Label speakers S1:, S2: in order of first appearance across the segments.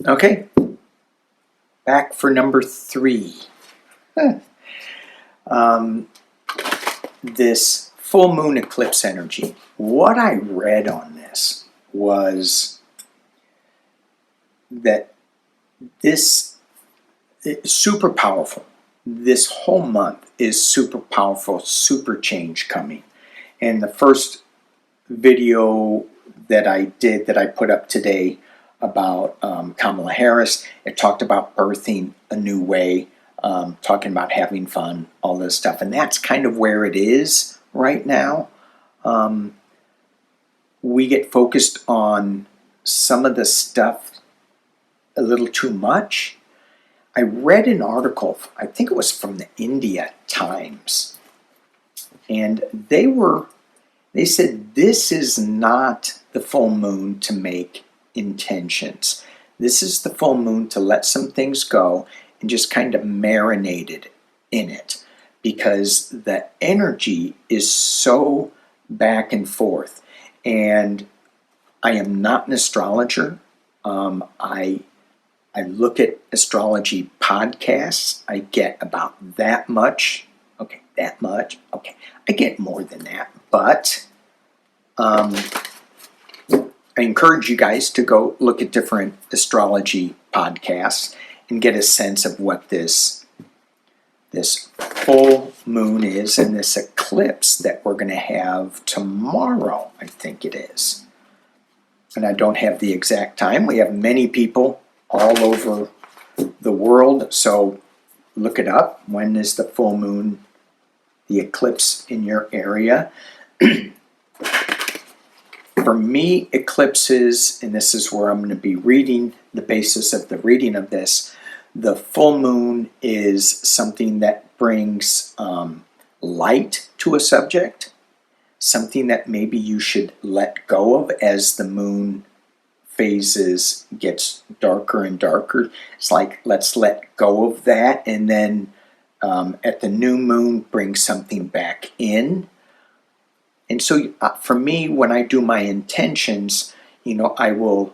S1: Okay, back for number 3. This full moon eclipse energy. What I read on this was that this is super powerful. This whole month is super powerful, super change coming. And the first video that I did, that I put up today about Kamala Harris, it talked about birthing a new way, talking about having fun, all this stuff. And that's kind of where it is right now. We get focused on some of the stuff a little too much. I read an article, I think it was from the India Times, and they said this is not the full moon to make intentions. This is the full moon to let some things go and just kind of marinate it in it, because the energy is so back and forth. And I am not an astrologer. I look at astrology podcasts. I get about that much. Okay, that much. Okay, I get more than that. But I encourage you guys to go look at different astrology podcasts and get a sense of what this full moon is, and this eclipse that we're going to have tomorrow, I think it is. And I don't have the exact time. We have many people all over the world, so look it up. When is the full moon, the eclipse in your area? For me, eclipses, and this is where I'm going to be reading the basis of the reading of this, the full moon is something that brings light to a subject, something that maybe you should let go of as the moon phases gets darker and darker. It's like, let's let go of that, and then at the new moon bring something back in. And so for me, when I do my intentions, I will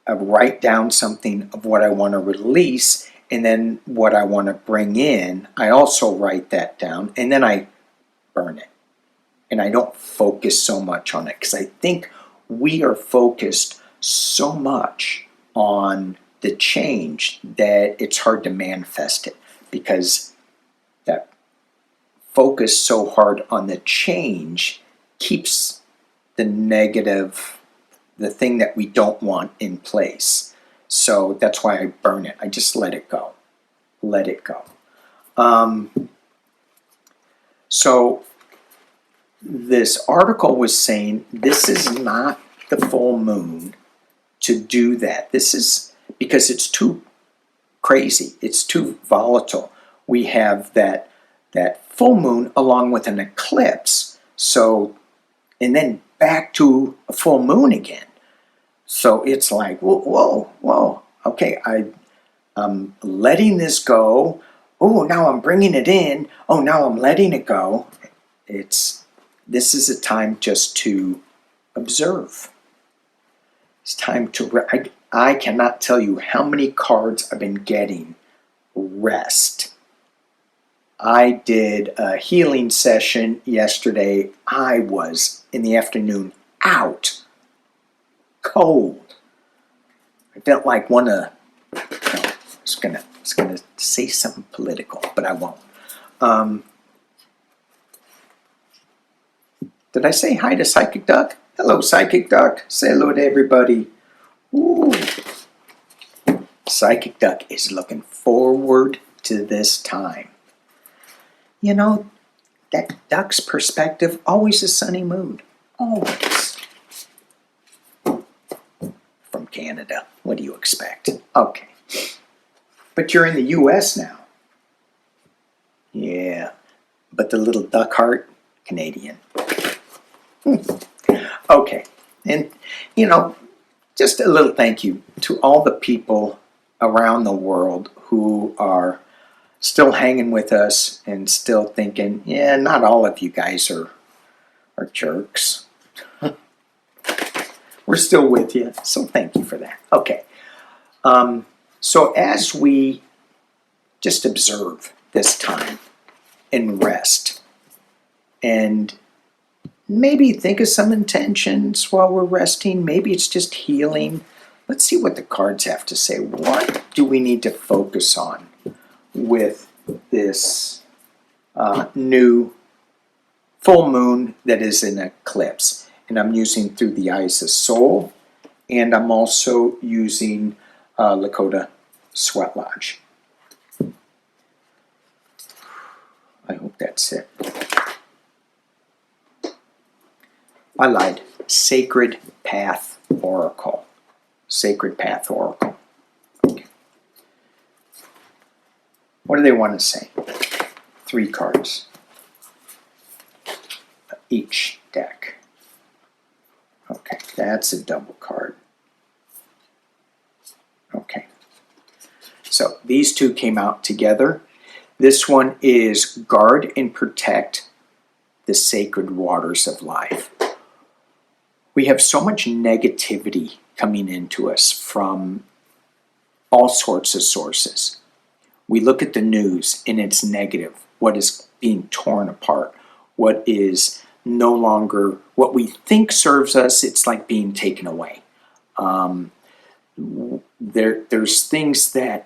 S1: write down something of what I want to release, and then what I want to bring in, I also write that down, and then I burn it. And I don't focus so much on it, because I think we are focused so much on the change that it's hard to manifest it, because that focus so hard on the change keeps the negative, the thing that we don't want, in place. So that's why I burn it. I just let it go. Let it go. So this article was saying this is not the full moon to do that. This is because it's too crazy. It's too volatile. We have that full moon along with an eclipse. So, and then back to a full moon again. So it's like, whoa. Okay, I'm letting this go. Oh, now I'm bringing it in. Oh, now I'm letting it go. This is a time just to observe. It's time to I cannot tell you how many cards I've been getting. Rest. I did a healing session yesterday. I was, in the afternoon, out. Cold. I felt like I was gonna say something political, but I won't. Did I say hi to Psychic Duck? Hello, Psychic Duck. Say hello to everybody. Ooh. Psychic Duck is looking forward to this time. That duck's perspective, always a sunny mood. Always. From Canada. What do you expect? Okay. But you're in the U.S. now. Yeah. But the little duck heart, Canadian. Okay. And, just a little thank you to all the people around the world who are still hanging with us and still thinking, yeah, not all of you guys are jerks. We're still with you, so thank you for that. Okay. So as we just observe this time and rest, and maybe think of some intentions while we're resting, maybe it's just healing. Let's see what the cards have to say. What do we need to focus on with this new full moon that is an eclipse? And I'm using Through the Eyes of Soul, and I'm also using Lakota Sweat Lodge. I hope that's it. I lied. Sacred Path Oracle. Sacred Path Oracle. Okay. What do they want to say? 3 cards. Each deck. Okay, that's a double card. Okay. So these two came out together. This one is guard and protect the sacred waters of life. We have so much negativity coming into us from all sorts of sources. We look at the news and it's negative. What is being torn apart? What is no longer what we think serves us? It's like being taken away. There's things that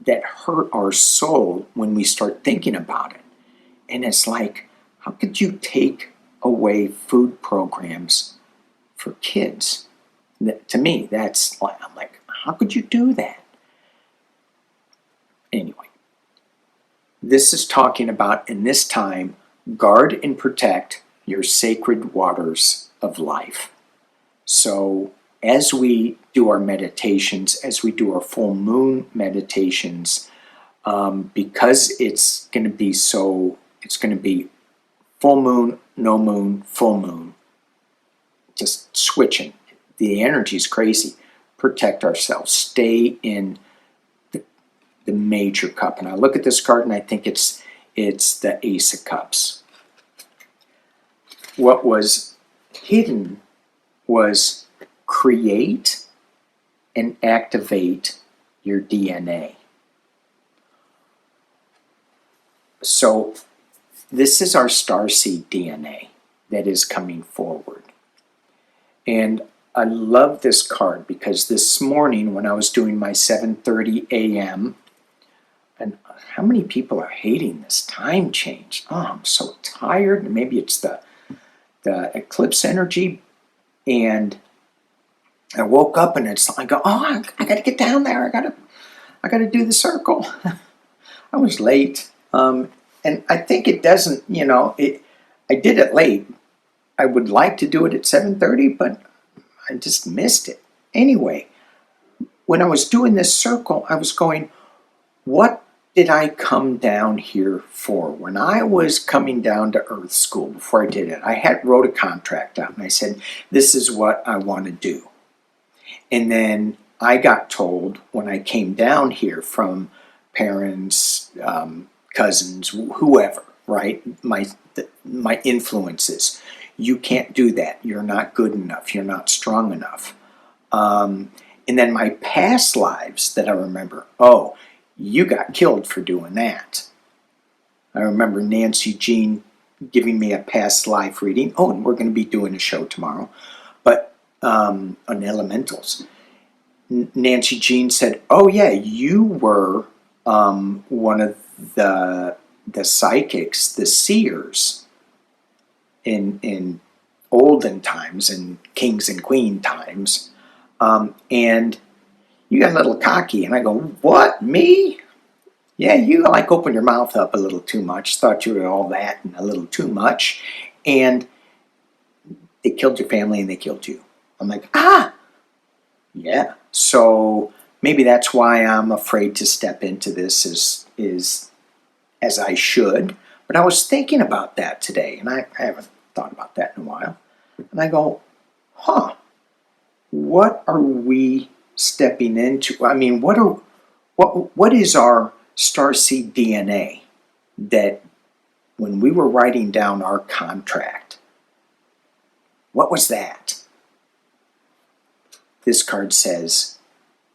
S1: hurt our soul when we start thinking about it. And it's like, how could you take away food programs for kids? To me, that's like, I'm like, how could you do that? Anyway, this is talking about, in this time, guard and protect your sacred waters of life. So as we do our meditations, as we do our full moon meditations, because it's going to be full moon, no moon, full moon, just switching. The energy is crazy. Protect ourselves. Stay in the major cup. And I look at this card and I think it's the Ace of Cups. What was hidden was create and activate your DNA. So this is our starseed DNA that is coming forward. And I love this card because this morning when I was doing my 7:30 a.m., and how many people are hating this time change? Oh, I'm so tired. Maybe it's the eclipse energy. And I woke up and it's like, oh, I got to get down there. I got to do the circle. I was late. And I think it doesn't, I did it late. I would like to do it at 7:30, but I just missed it. Anyway, when I was doing this circle, I was going, what did I come down here for? When I was coming down to Earth School, before I did it, I wrote a contract out and I said, this is what I want to do. And then I got told when I came down here from parents, cousins, whoever, right? My influences. You can't do that. You're not good enough. You're not strong enough. And then my past lives that I remember, oh, you got killed for doing that. I remember Nancy Jean giving me a past life reading. Oh, and we're going to be doing a show tomorrow, but on elementals. Nancy Jean said, oh yeah, you were one of the psychics, the seers in olden times, in kings and queen times, and you got a little cocky. And I go, what, me? Yeah, you like opened your mouth up a little too much, thought you were all that and a little too much, and they killed your family and they killed you. I'm like, yeah. So maybe that's why I'm afraid to step into this as I should. But I was thinking about that today, and I haven't thought about that in a while. And I go, what are we stepping into? I mean, what is our starseed DNA that when we were writing down our contract, what was that? This card says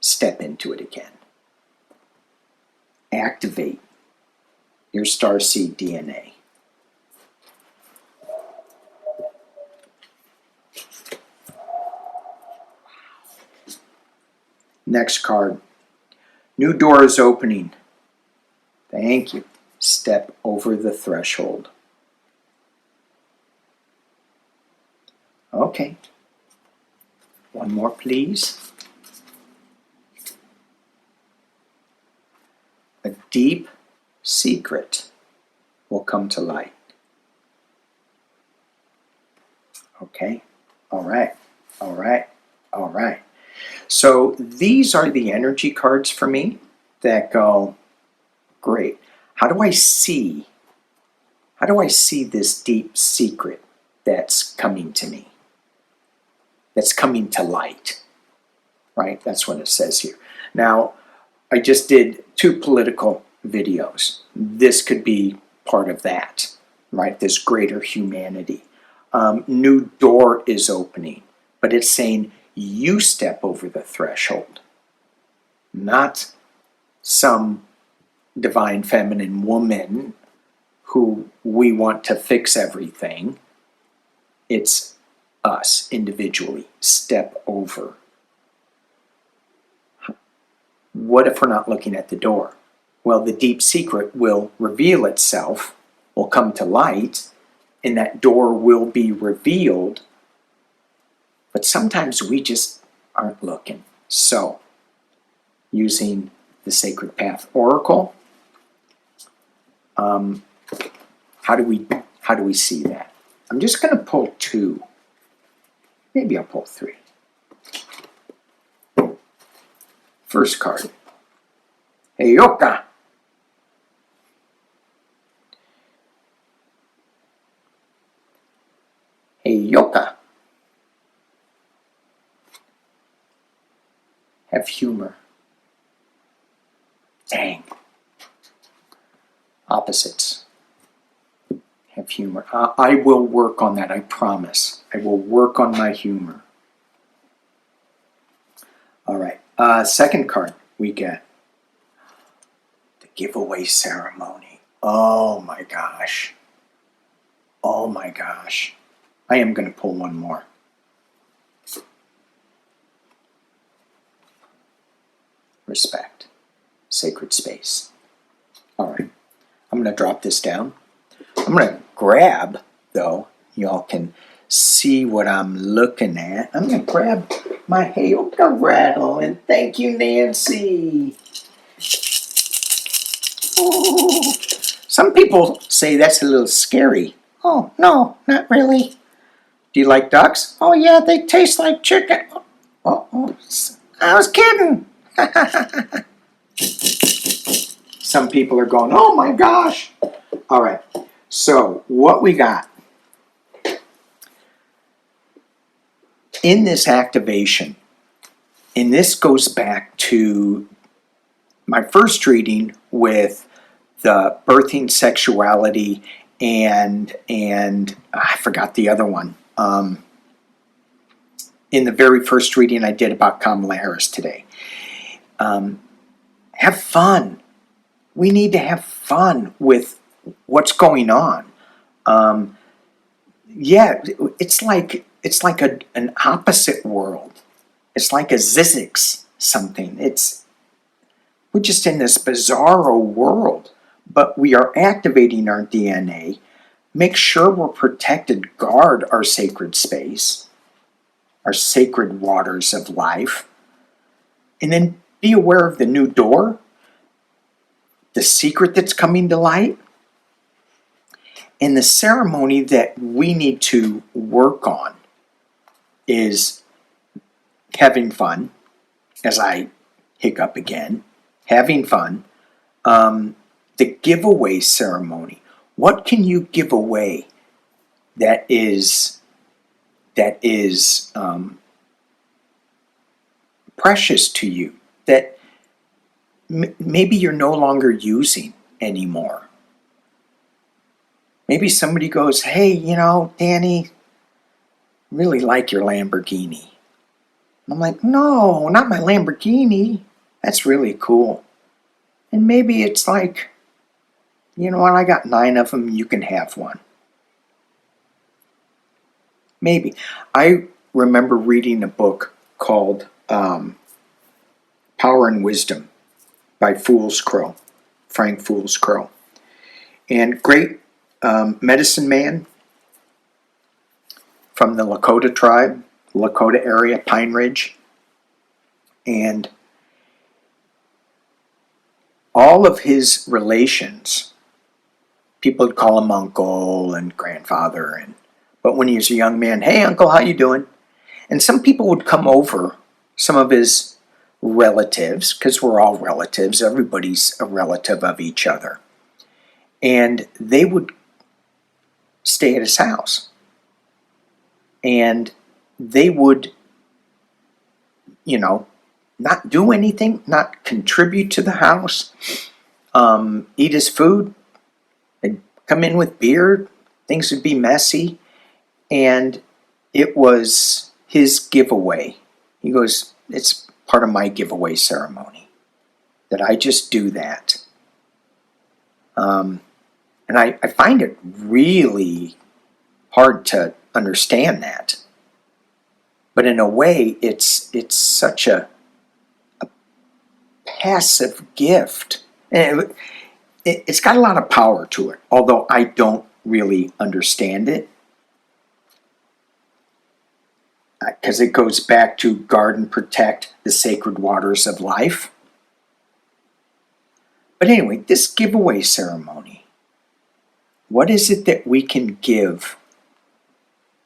S1: step into it again. Activate your starseed DNA. Next card. New door is opening. Thank you. Step over the threshold. Okay. One more, please. A deep secret will come to light. Okay. All right. All right. All right. So these are the energy cards for me that go, great. How do I see this deep secret that's coming to me? That's coming to light, right? That's what it says here. Now, I just did 2 political videos. This could be part of that, right? This greater humanity. New door is opening, but it's saying you step over the threshold, not some divine feminine woman who we want to fix everything. It's us individually. Step over. What if we're not looking at the door? Well, the deep secret will reveal itself, will come to light, and that door will be revealed. But sometimes we just aren't looking. So, using the Sacred Path Oracle, how do we see that? I'm just going to pull 2. Maybe I'll pull 3. First card. Heyoka. Heyoka. Have humor. Dang. Opposites. Have humor. I will work on that, I promise. I will work on my humor. All right. Second card we get. The giveaway ceremony. Oh my gosh. Oh my gosh. I am going to pull one more. Respect. Sacred space. All right. I'm going to drop this down. I'm going to grab, though, y'all can see what I'm looking at. I'm going to grab my Heyoka rattle, and thank you, Nancy. Ooh. Some people say that's a little scary. Oh, no, not really. Do you like ducks? Oh, yeah, they taste like chicken. Oh, I was kidding. Some people are going, oh my gosh. All right, so what we got in this activation, and this goes back to my first reading with the birthing sexuality and I forgot the other one. In the very first reading I did about Kamala Harris today. Have fun. We need to have fun with what's going on. Yeah, it's like an opposite world. It's like a Zizix something. We're just in this bizarro world, but we are activating our DNA. Make sure we're protected. Guard our sacred space, our sacred waters of life, and then be aware of the new door, the secret that's coming to light, and the ceremony that we need to work on is having fun, as I hiccup again, having fun. The giveaway ceremony. What can you give away that is precious to you, that maybe you're no longer using anymore? Maybe somebody goes, hey, Danny, really like your Lamborghini. I'm like, no, not my Lamborghini. That's really cool. And maybe it's like, you know what, I got 9 of them, you can have one. Maybe. I remember reading a book called Power and Wisdom by Frank Fool's Crow. And great medicine man from the Lakota tribe, Lakota area, Pine Ridge. And all of his relations, people would call him uncle and grandfather, but when he was a young man, hey uncle, how you doing? And some people would come over, some of his relatives, because we're all relatives, everybody's a relative of each other, and they would stay at his house. And they would, you know, not do anything, not contribute to the house, eat his food. They'd come in with beer, things would be messy, and it was his giveaway. He goes, it's part of my giveaway ceremony, that I just do that. And I find it really hard to understand that. But in a way, it's such a passive gift. And it's got a lot of power to it, although I don't really understand it. Because it goes back to guard and protect the sacred waters of life. But anyway, this giveaway ceremony, what is it that we can give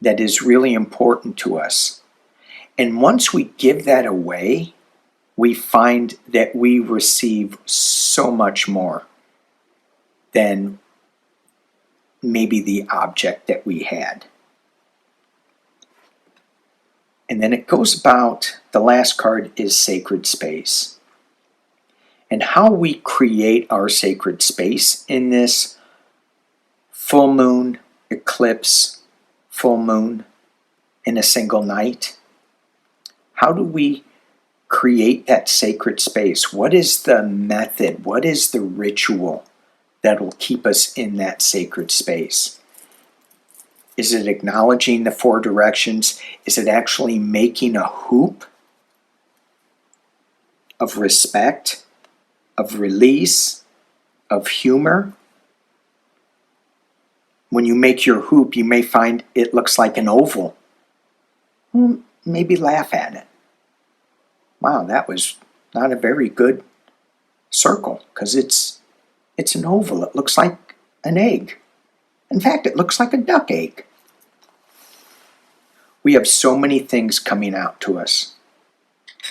S1: that is really important to us? And once we give that away, we find that we receive so much more than maybe the object that we had. And then it goes about, the last card is sacred space. And how we create our sacred space in this full moon, eclipse, full moon in a single night. How do we create that sacred space? What is the method? What is the ritual that will keep us in that sacred space? Is it acknowledging the 4 directions? Is it actually making a hoop of respect, of release, of humor? When you make your hoop, you may find it looks like an oval. Maybe laugh at it. Wow, that was not a very good circle, because it's an oval. It looks like an egg. In fact, it looks like a duck egg. We have so many things coming out to us.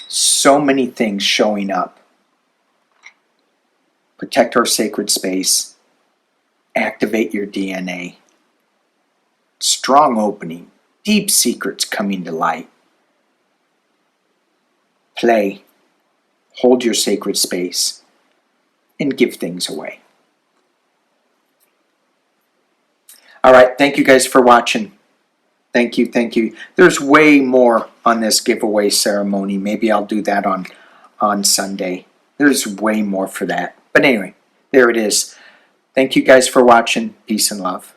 S1: So many things showing up. Protect our sacred space. Activate your DNA. Strong opening. Deep secrets coming to light. Play. Hold your sacred space. And give things away. All right, thank you guys for watching. Thank you, thank you. There's way more on this giveaway ceremony. Maybe I'll do that on Sunday. There's way more for that. But anyway, there it is. Thank you guys for watching. Peace and love.